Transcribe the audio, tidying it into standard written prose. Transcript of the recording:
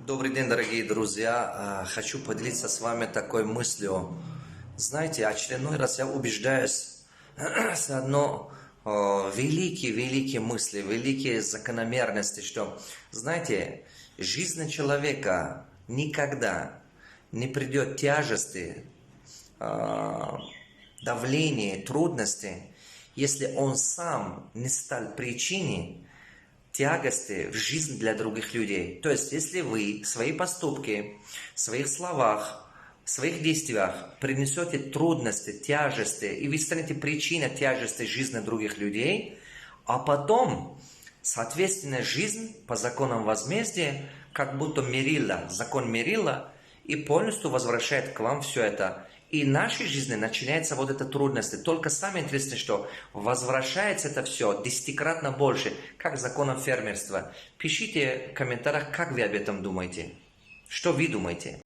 Добрый день, дорогие друзья. Хочу поделиться с вами такой мыслью. Знаете, очередной раз я убеждаюсь с одной великие мысли, великие закономерности, что, знаете, жизнь человека никогда не придет тяжести, давления, трудности, если он сам не стал причиной тягости в жизнь для других людей. То есть, если вы свои поступки, в своих словах, в своих действиях принесете трудности, тяжести, и вы станете причиной тяжести жизни других людей, а потом, соответственно, жизнь по законам возмездия, как будто мерила, закон мерила, и полностью возвращает к вам все это. И в нашей жизни начинается вот эта трудность. Только самое интересное, что возвращается это все десятикратно больше, как законом фермерства. Пишите в комментариях, как вы об этом думаете. Что вы думаете?